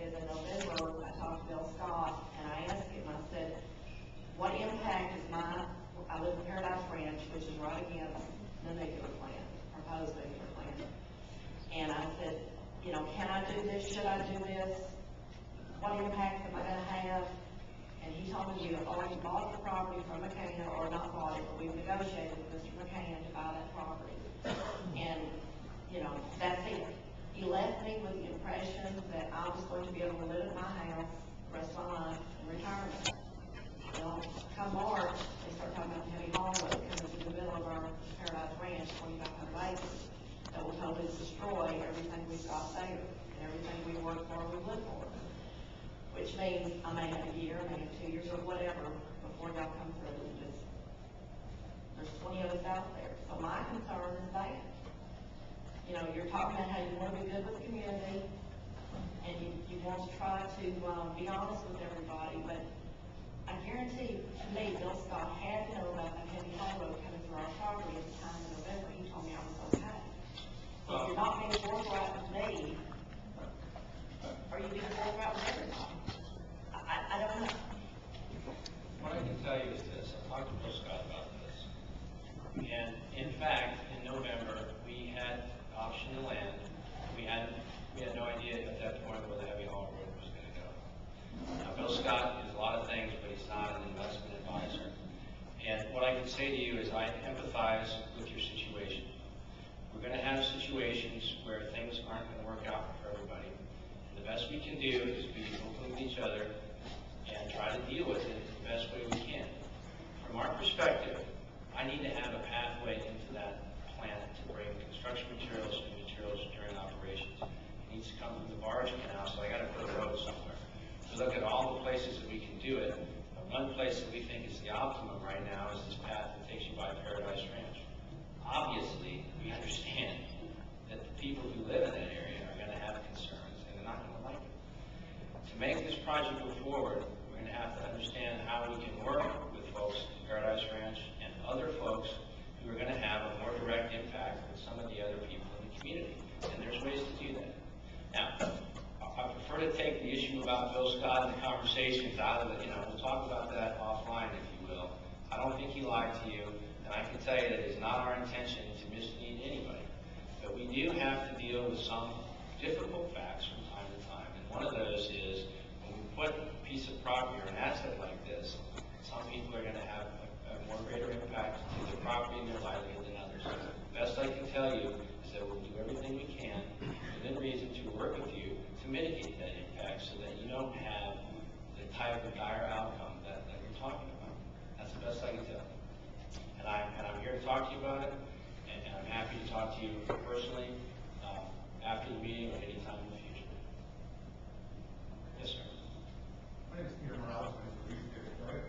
is in November, I talked to Bill Scott, and I asked him, I said, what impact is I live in Paradise Ranch, which is right against the nuclear plant, proposed nuclear plant. And I said, you know, can I do this? Should I do this? What impact am I going to have? And he told me you have already bought the property from McCann, or not bought it, but we've negotiated with Mr. McCann to buy that property. And, you know, that's it. He left me with the impression that I was going to be able to live at my house the rest of my life in retirement. Well, come March, they start talking about the heavy haul road coming through the middle of our Paradise Ranch, 2,500 acres, that will totally destroy everything we've got there, and everything we work for, we live for. Which means I may have a year, I may have 2 years, or whatever, before y'all come through and just, there's 20 of us out there. So my concern is that, you know, you're talking about how you want to be good with the community, and you want to try to be honest with everybody, but I guarantee, to me, Bill Scott had to know about that heavy haul road coming through our property at the time in November. He told me I was okay. If you're not being forthright with me, are you being forthright with everybody? I don't know. What I can tell you is this. I talked to Bill Scott about this. And in fact, in November, we had optioned the land. We had no idea at that point where the heavy haul road was going to go. Now, Bill Scott is a lot of things, but he's not an investment advisor. And what I can say to you is I empathize with your situation. We're going to have situations where things aren't going to work out for everybody. And the best we can do is be open with each other and try to deal with it the best way we can. From our perspective, I need to have a pathway into that plant to bring construction materials and materials during operations. It needs to come from the barge canal, so I got to put a road somewhere. We look at all the places that we can do it. One place that we think is the optimum right now is this path that takes you by Paradise Ranch. Obviously, we understand that the people who live in that area are going to have concerns and they're not going to like it. To make this project go forward, we're going to have to understand how we can work with folks in Paradise Ranch and other folks who are going to have a more direct impact than some of the other people in the community. And there's ways to do that. Now, I prefer to take the issue about Bill Scott and the conversations out of it. You know, we'll talk about that offline, if you will. I don't think he lied to you, and I can tell you that it's not our intention to mislead anybody. But we do have to deal with some difficult facts from time to time. And one of those is when we put a piece of property or an asset like this, some people are going to have a more greater impact to their property and their livelihood than others. The best I can tell you is that we'll do everything we can within reason to work with you to mitigate that impact so that you don't have the type of dire outcome that you're talking about. That's the best I can tell you. And I'm here to talk to you about it, and I'm happy to talk to you personally after the meeting or any time in the future. Yes, sir. My name is Peter Morales. I'm the Region District.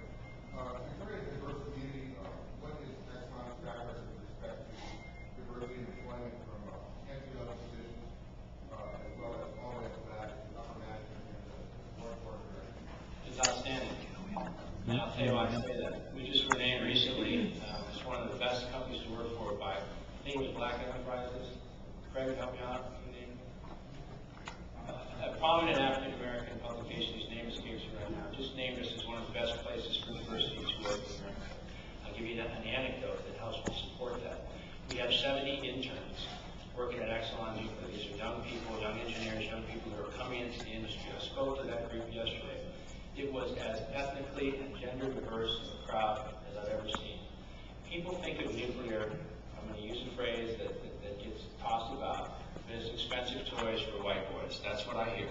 Concerning the diverse community, what is Exelon's track record with respect to diversity and employment from entry-level positions, as well as all the way up to that, upper management and the board director? It's outstanding. And I'll tell you why I say that. We just were named recently as one of the best companies to work for by, I think it was Black Enterprises. Craig, help me out. A prominent African American publication, his name escapes me right now, just named us as one of the best places for diversity to work in America. I'll give you an anecdote that helps me support that. We have 70 interns working at Exelon Nuclear. These are young people, young engineers, young people that are coming into the industry. I spoke to that group yesterday. It was as ethnically and gender diverse a crowd as I've ever seen. People think of nuclear, I'm going to use a phrase that gets tossed about, but it's expensive toys for white boys. That's what I hear.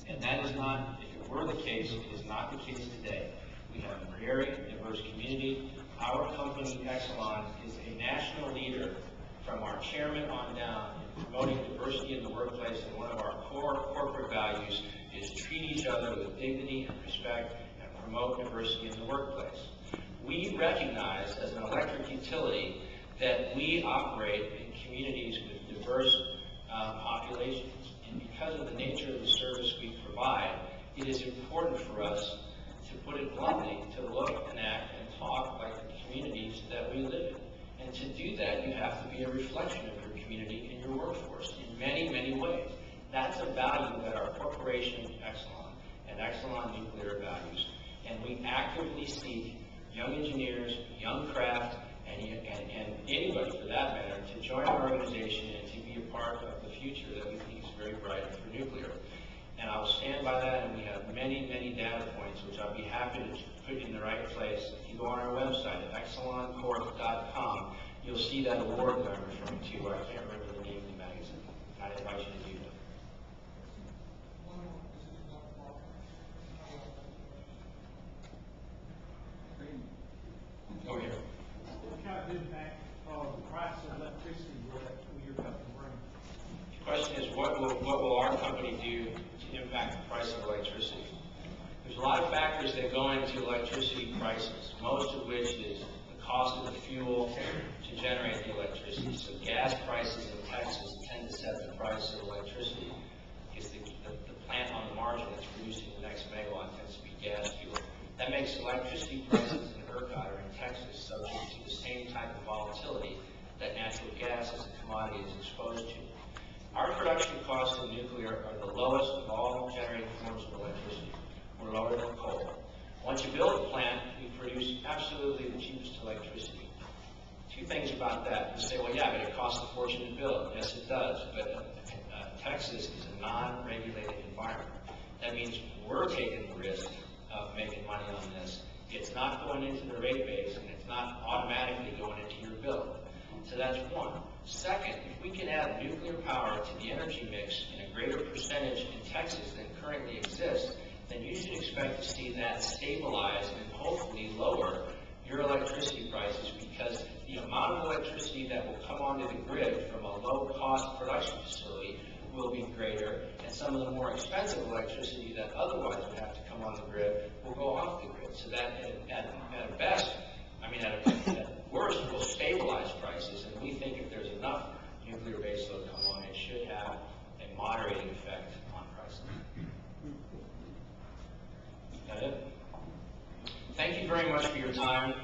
And that is not, if it were the case, it is not the case today. We have a very diverse community. Our company, Exelon, is a national leader from our chairman on down in promoting diversity in the workplace, and one of our core corporate values is treat each other with dignity and respect and promote diversity in the workplace. We recognize as an electric utility that we operate in communities with diverse populations, and because of the nature of the service we provide, it is important for us, to put it bluntly, to look and act and talk like the communities that we live in. And to do that, you have to be a reflection of your community and your workforce in many, many ways. That's a value that our corporation, Exelon, and Exelon nuclear values, and we actively seek young engineers, young craft, and anybody for that matter to join our organization and to be a part of the future that we think is very bright for nuclear. And I'll stand by that, and we have many, many data points, which I'll be happy to put in the right place. If you go on our website at exeloncorp.com, you'll see that award that I'm referring to. I can't remember the name of the magazine. I invite you to do that. Over here. What kind of impact on the price of electricity will your company bring? The question is, what will our company do to impact the price of electricity? There's a lot of factors that go into electricity prices, most of which is the cost of the fuel to generate the electricity. So gas prices in Texas tend to set the price of electricity because the plant on the margin that's producing the next megawatt tends to be gas fuel. That makes electricity prices in ERCOT or in Texas subject to the same type of volatility that natural gas as a commodity is exposed to. Our production costs in nuclear are the lowest of all generating forms of electricity. We're lower than coal. Once you build a plant, you produce absolutely the cheapest electricity. Two things about that. You say, well, yeah, but it costs a fortune to build. Yes, it does. But Texas is a non-regulated environment. That means we're taking the risk of making money on this. It's not going into the rate base, and it's not automatically going into your bill. So that's one. Second, if we can add nuclear power to the energy mix in a greater percentage in Texas than currently exists, then you should expect to see that stabilize and hopefully lower your electricity prices, because the amount of electricity that will come onto the grid from a low-cost production facility will be greater, and some of the more expensive electricity that otherwise would have to come on the grid will go off the grid. So that at worst, will stabilize prices, and we think if there's enough nuclear baseload come on, it should have a moderating effect on prices. Is that it? Thank you very much for your time.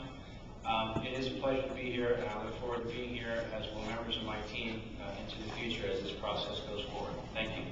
It is a pleasure to be here, and I look forward to being here, as will members of my team, into the future as this process goes forward. Thank you.